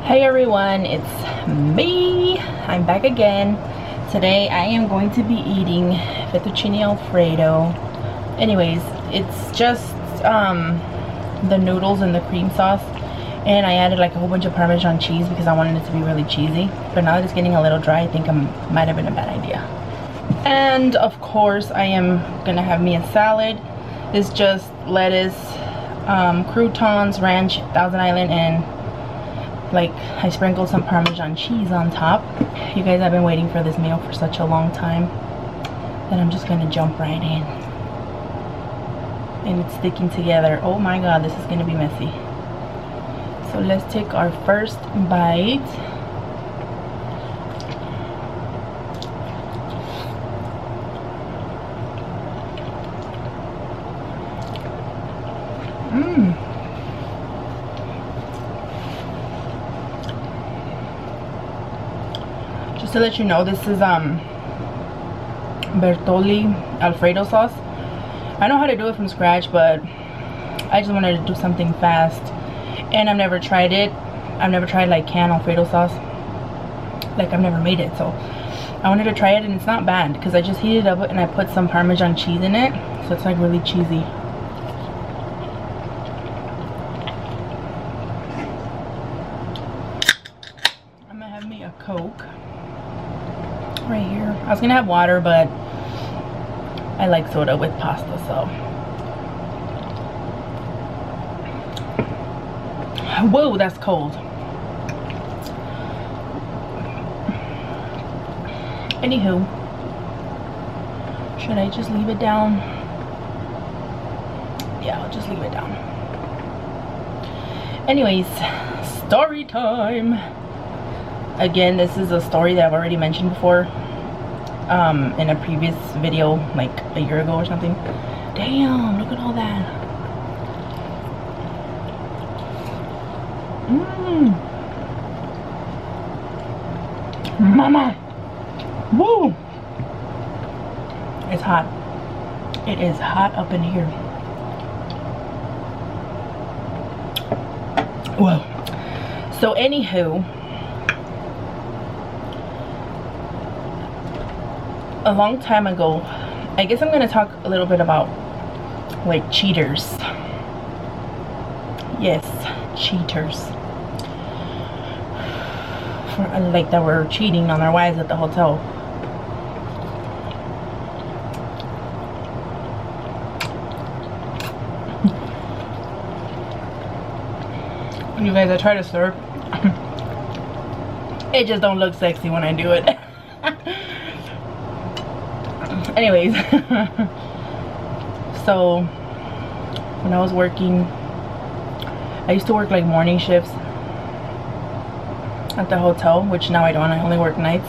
Hey everyone, it's me. I'm back again. Today I am going to be eating fettuccine Alfredo. Anyways, it's just the noodles and the cream sauce, and I added like a whole bunch of Parmesan cheese because I wanted it to be really cheesy. But now that it's getting a little dry, I think it might have been a bad idea. And of course I am gonna have me a salad. It's just lettuce, croutons, ranch, Thousand Island, and like I sprinkled some Parmesan cheese on top. You guys have been waiting for this meal for such a long time that I'm just gonna jump right in. And it's sticking together. Oh my god, this is gonna be messy. So let's take our first bite. Just to let you know, this is Bertolli Alfredo sauce. I know how to do it from scratch, but I just wanted to do something fast, and I've never tried it. I've never tried like canned Alfredo sauce. Like I've never made it, so I wanted to try it, and it's not bad because I just heated it up and I put some Parmesan cheese in it, so it's like really cheesy. I'm gonna have me a Coke right here. I was gonna have water, but I like soda with pasta, so. Whoa, that's cold. Anywho, should I just leave it down? Yeah, I'll just leave it down. Anyways, story time. Again, this is a story that I've already mentioned before in a previous video like a year ago or something. Damn, look at all that. Mama, woo, it's hot. It is hot up in here. Whoa. So anywho, a long time ago, I guess I'm gonna talk a little bit about like cheaters. Yes, cheaters. For, like that were cheating on their wives at the hotel. You guys, I try to serve. It just don't look sexy when I do it. Anyways, so when I was working, I used to work like morning shifts at the hotel, which now I don't. I only work nights.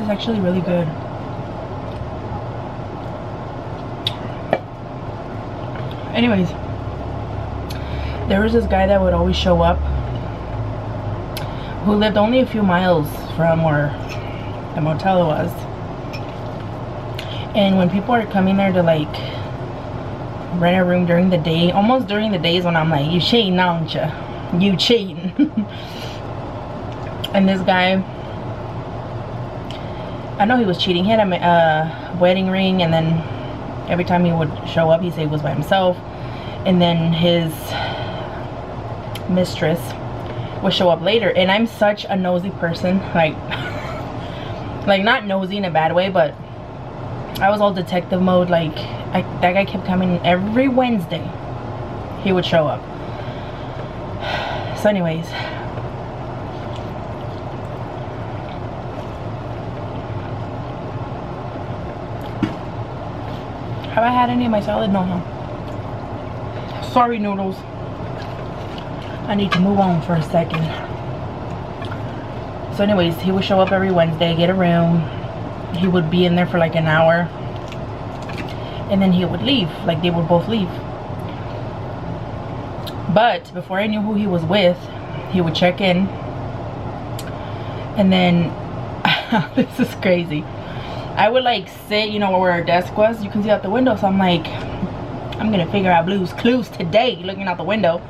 It's actually really good. Anyways, there was this guy that would always show up who lived only a few miles from where the motel was. And when people are coming there to like rent a room during the day, almost during the days when I'm like, you cheating, aren't you? You cheating. And this guy, I know he was cheating. He had a wedding ring, and then every time he would show up, he said he was by himself. And then his mistress would show up later. And I'm such a nosy person. Like not nosy in a bad way, but I was all detective mode. Like, that guy kept coming every Wednesday. He would show up. So anyways, have I had any of my salad? No, no. Sorry, noodles. I need to move on for a second. So anyways, he would show up every Wednesday, get a room. He would be in there for like an hour, and then he would leave. Like, they would both leave. But before I knew who he was with, he would check in, and then this is crazy. I would like sit, you know, where our desk was. You can see out the window. So I'm like, I'm gonna figure out Blue's Clues today, looking out the window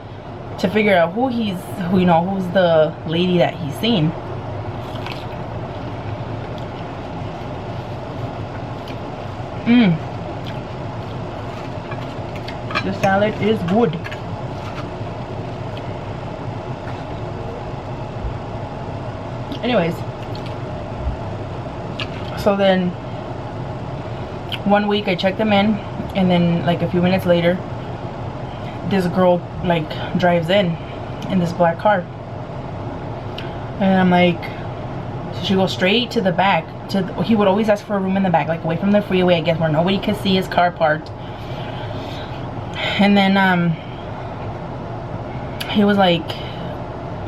to figure out who's the lady that he's seen. The salad is good. Anyways, so then one week I checked them in, and then like a few minutes later this girl like drives in this black car, and I'm like, so she goes straight to the back he would always ask for a room in the back, like away from the freeway, I guess, where nobody could see his car parked. And then he was like,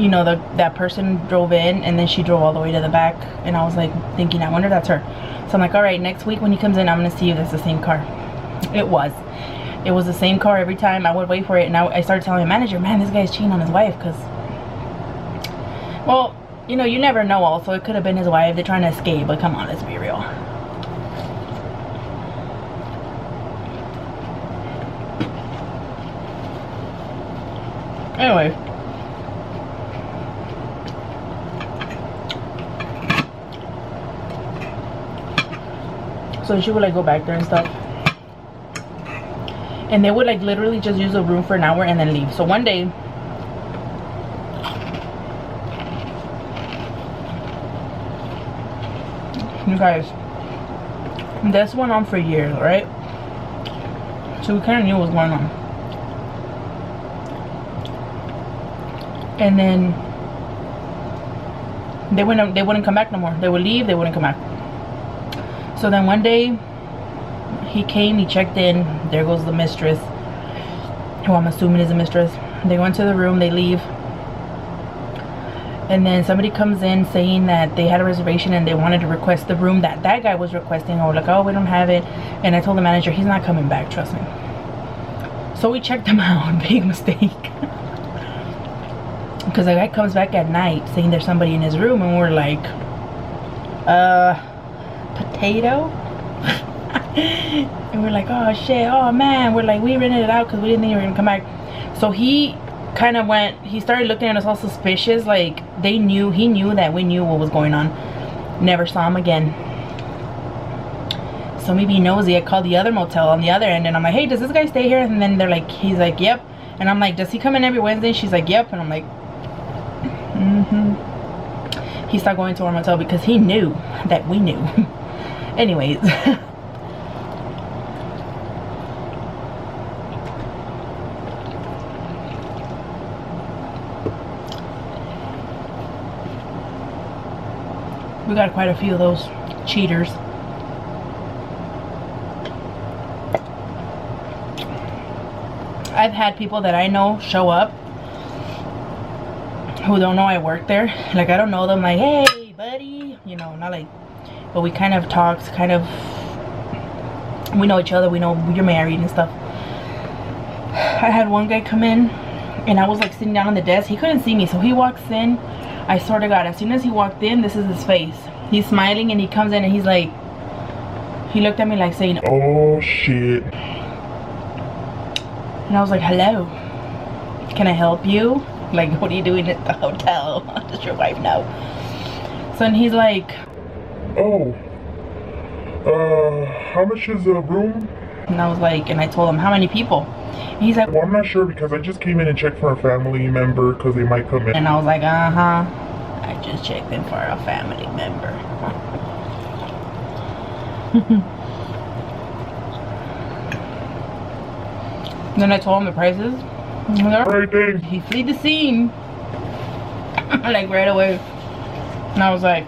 you know, that person drove in, and then she drove all the way to the back, and I was like thinking, I wonder if that's her. So I'm like, all right, next week when he comes in, I'm gonna see if that's the same car. It was the same car every time. I would wait for it, and I started telling the manager, man, this guy's cheating on his wife, because, well, you know, you never know. Also, it could have been his wife. They're trying to escape, but come on, let's be real. Anyway, so she would like go back there and stuff, and they would like literally just use the room for an hour and then leave. So one day, you guys, this went on for years, right? So we kind of knew what was going on. And then they wouldn't come back no more. They would leave, they wouldn't come back. So then one day he came, he checked in. There goes the mistress, who I'm assuming is a mistress. They went to the room, they leave, and then somebody comes in saying that they had a reservation and they wanted to request the room that guy was requesting. Or like, oh, we don't have it. And I told the manager, he's not coming back, trust me. So we checked him out. Big mistake. Because the guy comes back at night saying there's somebody in his room, and we're like, potato? And we're like, oh shit, oh man. We're like, we rented it out because we didn't think you were gonna come back. So he kind of he started looking at us all suspicious, like he knew that we knew what was going on. Never saw him again. So maybe nosy, I called the other motel on the other end, and I'm like, hey, does this guy stay here? And then they're like, he's like, yep. And I'm like, does he come in every Wednesday? She's like, yep. And I'm like, he stopped going to our motel because he knew that we knew. Anyways. We got quite a few of those cheaters. I've had people that I know show up who don't know I work there. Like, I don't know them, like, hey buddy, you know, not like, but we kind of talked, we know each other, we know you're married and stuff. I had one guy come in, and I was like sitting down on the desk. He couldn't see me, so he walks in. I swear to God, as soon as he walked in, this is his face. He's smiling, and he comes in and he's like, he looked at me like saying, oh shit. And I was like, hello, can I help you? Like, what are you doing at the hotel? Does your wife know? So then he's like, oh, how much is the room? And I was like, and I told him, how many people? And he's like, well, I'm not sure because I just came in and checked for a family member because they might come in. And I was like, I just checked in for a family member. Then I told him the prices. Right there. He fled the scene. Like right away. And I was like,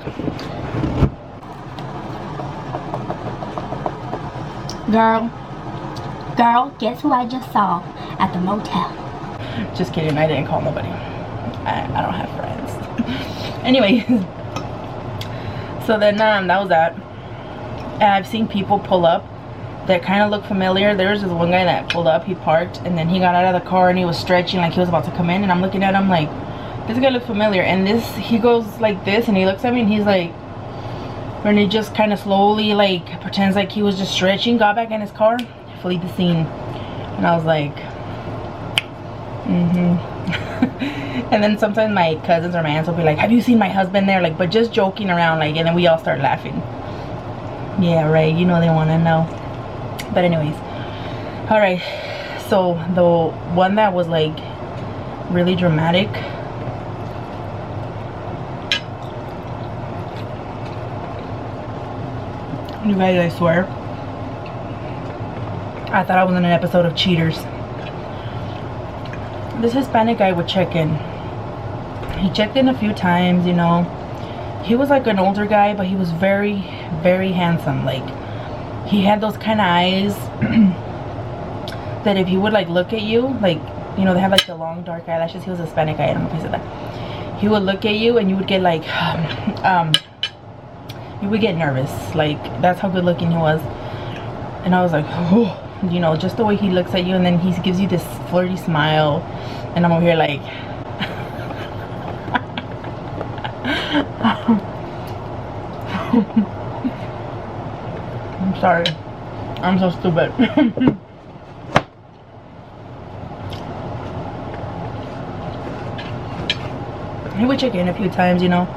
Girl, guess who I just saw at the motel? Just kidding, I didn't call nobody. I don't have friends. Anyways, so then that was that. And I've seen people pull up that kind of look familiar. There's this one guy that pulled up, he parked, and then he got out of the car and he was stretching like he was about to come in, and I'm looking at him like, this guy looks familiar. And this, he goes like this and he looks at me and he's like, and he just kind of slowly like pretends like he was just stretching, got back in his car, fled the scene. And I was like, and then sometimes my cousins or my aunts will be like, have you seen my husband there? Like, but just joking around, like, and then we all start laughing. Yeah, right, you know they want to know. But anyways, all right, so the one that was like really dramatic, you guys, I swear, I thought I was in an episode of Cheaters. This Hispanic guy would check in. He checked in a few times, you know. He was like an older guy, but he was very, very handsome. Like, he had those kind of eyes that if he would like look at you, like, you know, they have like the long dark eyelashes. He was a Hispanic guy, I don't know if he said that. He would look at you and you would get like you would get nervous. Like, that's how good looking he was. And I was like, oh, you know, just the way he looks at you, and then he gives you this flirty smile, and I'm over here like I'm sorry, I'm so stupid. He would check in a few times, you know,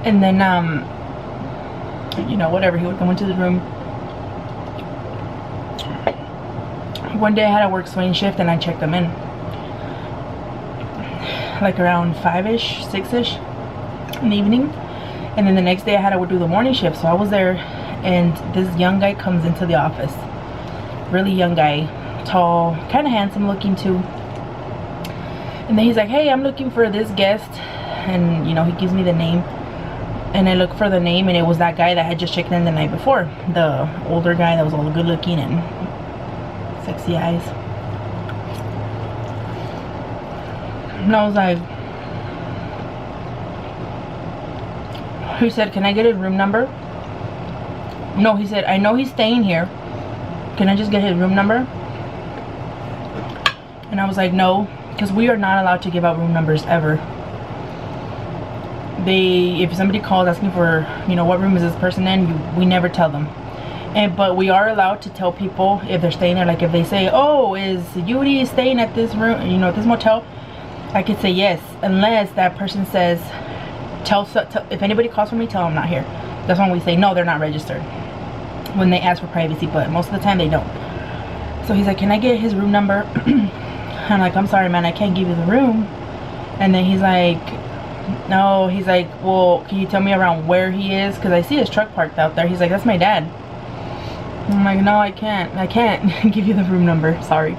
and then you know, whatever, he would come into the room. One day I had to work swing shift and I checked him in like around 5ish, 6ish in the evening, and then the next day I had to do the morning shift. So I was there, and this young guy comes into the office, really young guy, tall, kind of handsome looking too. And then he's like, hey, I'm looking for this guest, and you know, he gives me the name, and I look for the name, and it was that guy that had just checked in the night before, the older guy that was all good looking and sexy eyes. And I was like, he said, can I get his room number? No, he said, I know he's staying here, can I just get his room number? And I was like, no, because we are not allowed to give out room numbers ever. If somebody calls asking for, you know, what room is this person in, we never tell them. But we are allowed to tell people if they're staying there. Like if they say, oh, is Yuri staying at this room, you know, this motel, I could say yes, unless that person says, if anybody calls for me, tell them I'm not here. That's when we say no, they're not registered, when they ask for privacy, but most of the time they don't. So he's like, can I get his room number? I'm like, I'm sorry, man, I can't give you the room. And then he's like, no, he's like, well, can you tell me around where he is, because I see his truck parked out there. He's like, that's my dad. I'm like, no, I can't give you the room number, sorry.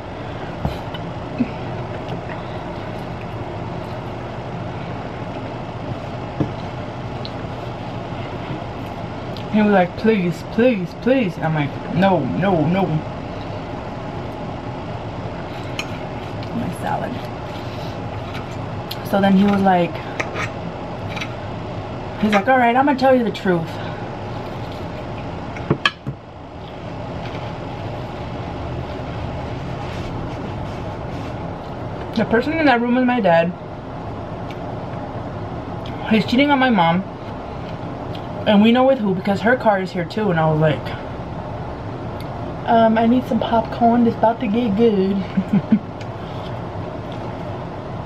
He was like, please, please, please. And I'm like, no, no, no. My salad. So then he was like, he's like, all right, I'm gonna tell you the truth. The person in that room is my dad. He's cheating on my mom. And we know with who, because her car is here too. And I was like, I need some popcorn. It's about to get good.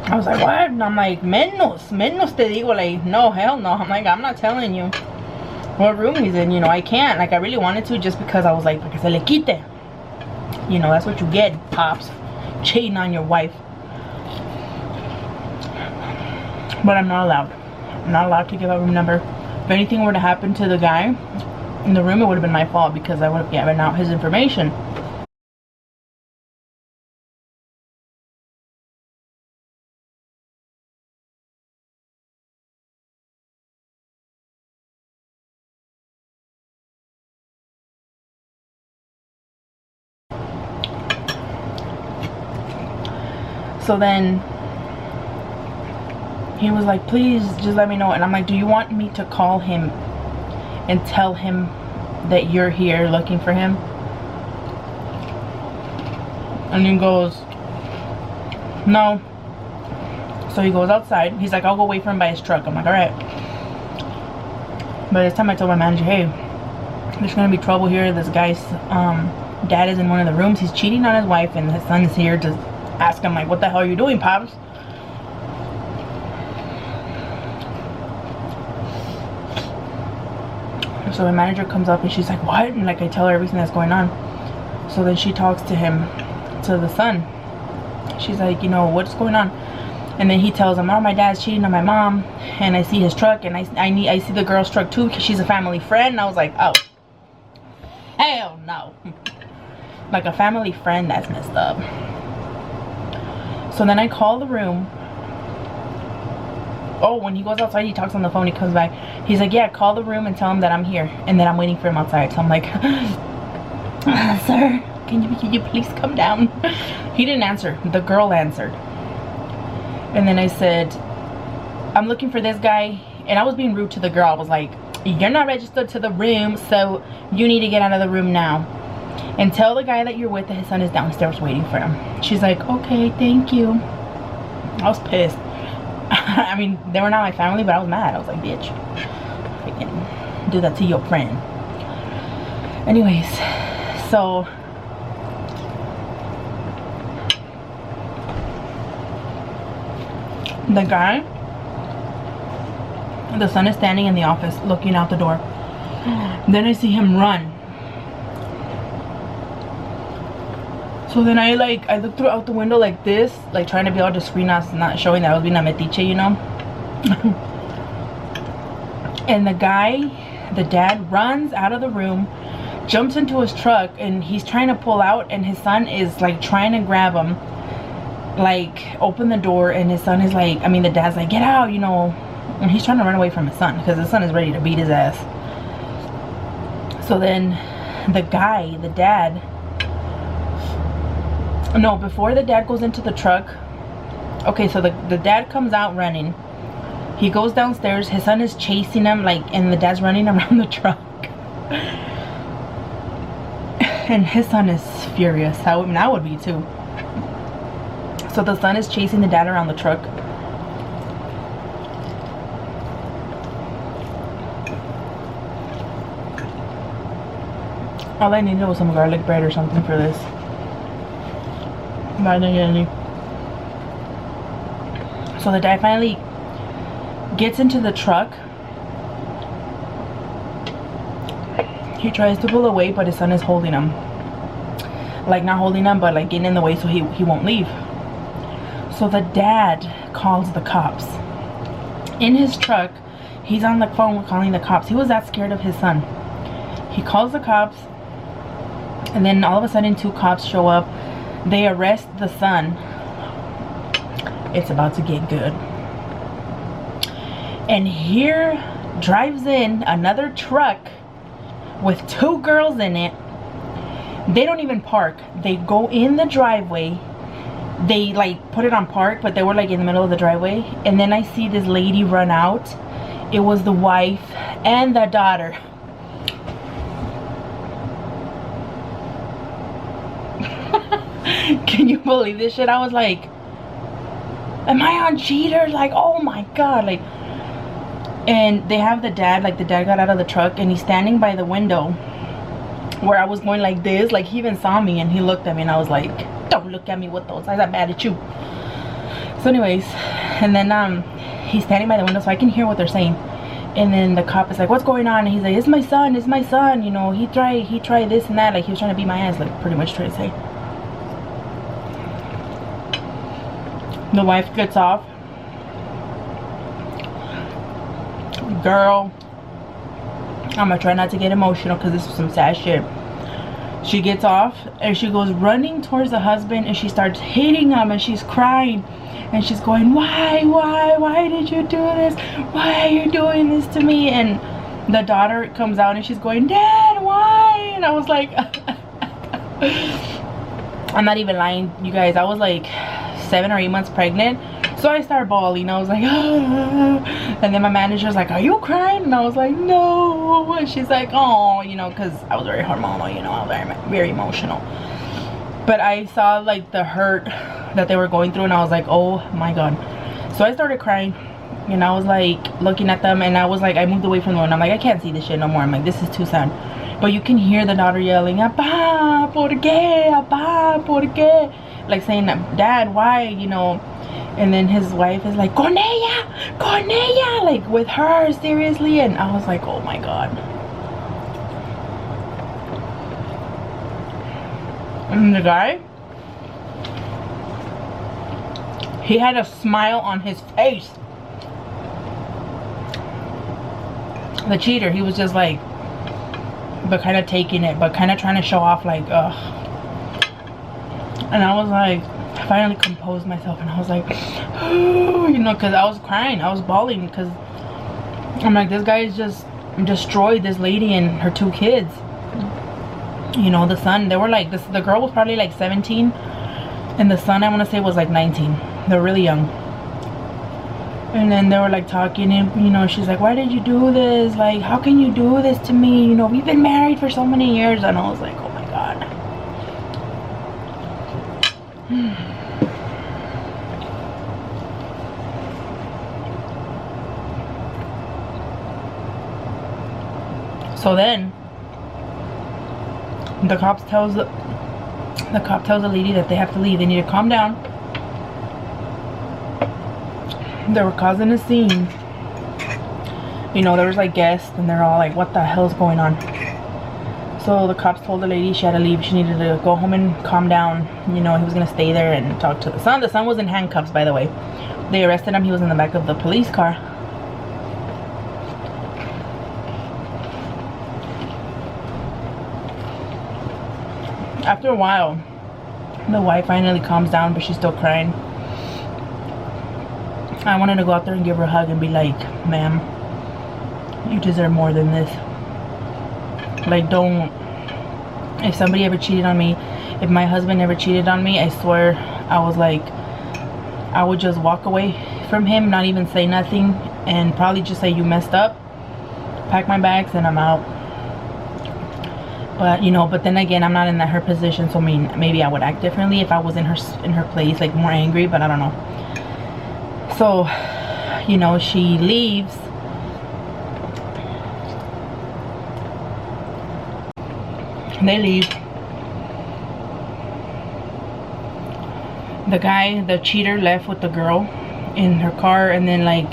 I was like, what? And I'm like, menos te digo. Like, no, hell no. I'm like, I'm not telling you what room he's in. You know, I can't. Like, I really wanted to, just because I was like, porque se le quite. You know, that's what you get, pops. Cheating on your wife. But I'm not allowed. I'm not allowed to give out room number. If anything were to happen to the guy in the room, it would have been my fault, because I would have given out his information. So then he was like, please just let me know. And I'm like, do you want me to call him and tell him that you're here looking for him? And he goes, no. So he goes outside. He's like, I'll go wait for him by his truck. I'm like, alright. By this time I told my manager, hey, there's gonna be trouble here. This guy's dad is in one of the rooms. He's cheating on his wife, and his son is here to ask him, like, what the hell are you doing, Pops? So my manager comes up and she's like, what? And like I tell her everything that's going on. So then she talks to him, to the son. She's like, you know, what's going on? And then he tells him, oh, my dad's cheating on my mom, and I see his truck, and I see the girl's truck too because she's a family friend. And I was like, oh, hell no. Like a family friend, that's messed up. So then I call the room. Oh, when he goes outside, he talks on the phone. He comes back. He's like, yeah, call the room and tell him that I'm here and that I'm waiting for him outside. So I'm like, sir, can you please come down? He didn't answer. The girl answered. And then I said, I'm looking for this guy. And I was being rude to the girl. I was like, you're not registered to the room, so you need to get out of the room now. And tell the guy that you're with that his son is downstairs waiting for him. She's like, okay, thank you. I was pissed. I mean, they were not my family, but I was mad. I was like, bitch, I can do that to your friend. Anyways, so the guy, the son is standing in the office looking out the door. Then I see him run. So then I look through out the window like this, like trying to be all discreet, not showing that I was being a metiche, you know. And the guy, the dad, runs out of the room, jumps into his truck, and he's trying to pull out, and his son is like trying to grab him, like open the door, and his son is like, I mean, the dad's like, get out, you know. And he's trying to run away from his son because his son is ready to beat his ass. So then the guy, the dad, no, before the dad goes into the truck, okay, so the dad comes out running. He goes downstairs. His son is chasing him, like, and the dad's running around the truck. And his son is furious. I would be too. So the son is chasing the dad around the truck. All I needed was some garlic bread or something for this. But I didn't get any. So the dad finally gets into the truck. He tries to pull away, but his son is holding him. Like, not holding him, but like getting in the way so he won't leave. So the dad calls the cops. In his truck, he's on the phone calling the cops. He was that scared of his son. He calls the cops, and then all of a sudden 2 cops show up. They arrest the son. It's about to get good. And here drives in another truck with 2 girls in it. They don't even park. They go in the driveway. They like put it on park, but they were like in the middle of the driveway. And then I see this lady run out. It was the wife and the daughter. Can you believe this shit? I was like, am I on Cheaters? Like, oh my god. Like, and they have the dad, like the dad got out of the truck and he's standing by the window where I was going like this. Like, he even saw me and he looked at me, and I was like, don't look at me with those eyes, I'm mad at you. So anyways, and then he's standing by the window so I can hear what they're saying. And then the cop is like, what's going on? And he's like, it's my son, you know, he tried this and that. Like, he was trying to beat my ass, like pretty much trying to say. The wife gets off. Girl, I'm gonna try not to get emotional because this is some sad shit. She gets off and she goes running towards the husband and she starts hitting him and she's crying and she's going, why did you do this? Why are you doing this to me? And the daughter comes out and she's going, Dad, why? And I was like, I'm not even lying, you guys. I was like 7 or 8 months pregnant. So I started bawling. I was like, ah. And then my manager's like, are you crying? And I was like, no. And she's like, oh, you know, because I was very hormonal, you know, I was very, very emotional. But I saw like the hurt that they were going through, and I was like, oh my god. So I started crying, and I was like looking at them, and I was like, I moved away from them, and I'm like, I can't see this shit no more. I'm like, this is too sad. But you can hear the daughter yelling, "Apá, por qué? Apá, por qué?" Like saying, "Dad, why?" You know. And then his wife is like, "Con ella," like with her, seriously. And I was like, oh my god. And the guy, he had a smile on his face. The cheater, he was just like, but kind of taking it, but kind of trying to show off, like, ugh. And I was like, I finally composed myself, and I was like, oh, you know, because I was crying, I was bawling, because I'm like, this guy is just destroyed this lady and her 2 kids. You know, the son, they were like, the girl was probably like 17, and the son, I want to say, was like 19. They're really young. And then they were like talking, and you know, she's like, why did you do this? Like, how can you do this to me? You know, we've been married for so many years. And I was like, oh my god. So then the cop tells the lady that they have to leave. They need to calm down. They were causing a scene. You know, there was like guests, and they're all like, what the hell's going on? So the cops told the lady she had to leave. She needed to go home and calm down. You know, he was gonna stay there and talk to the son. The son was in handcuffs, by the way. They arrested him. He was in the back of the police car. After a while, the wife finally calms down, but she's still crying. I wanted to go out there and give her a hug and be like, ma'am, you deserve more than this. Like, don't, if somebody ever cheated on me, if my husband ever cheated on me, I swear, I was like, I would just walk away from him, not even say nothing, and probably just say, you messed up, pack my bags, and I'm out. But, you know, but then again, I'm not in her position, so I mean, maybe I would act differently if I was in her place, like more angry, but I don't know. So, you know, she leaves. They leave. The guy, the cheater, left with the girl in her car, and then like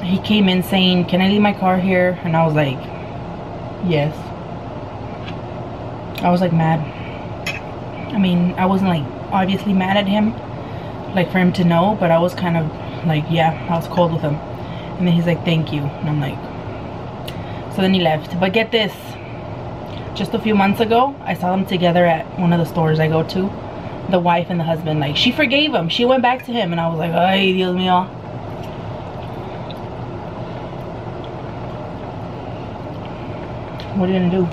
he came in saying, can I leave my car here? And I was like, yes. I was like mad. I mean, I wasn't like obviously mad at him, like for him to know, but I was kind of like, yeah, I was cold with him. And then he's like, thank you. And I'm like, so then he left. But get this, just a few months ago, I saw them together at one of the stores I go to. The wife and the husband, like, she forgave him. She went back to him, and I was like, ay, Dios mío. What are you gonna do?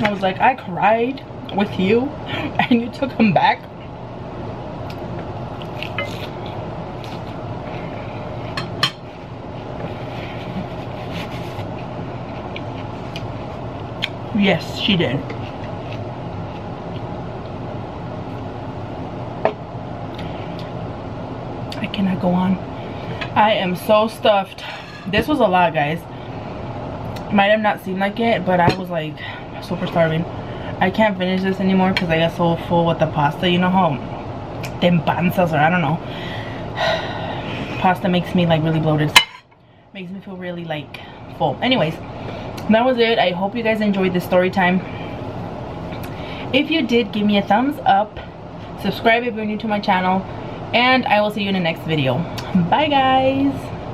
I was like, I cried with you, and you took him back. Yes, she did. I cannot go on. I am so stuffed. This was a lot, guys. Might have not seemed like it, but I was like super starving. I can't finish this anymore because I got so full with the pasta. You know how tempanzas, or I don't know, pasta makes me like really bloated. Makes me feel really like full. Anyways, that was it. I hope you guys enjoyed this story time. If you did, give me a thumbs up, subscribe if you're new to my channel, and I will see you in the next video. Bye guys.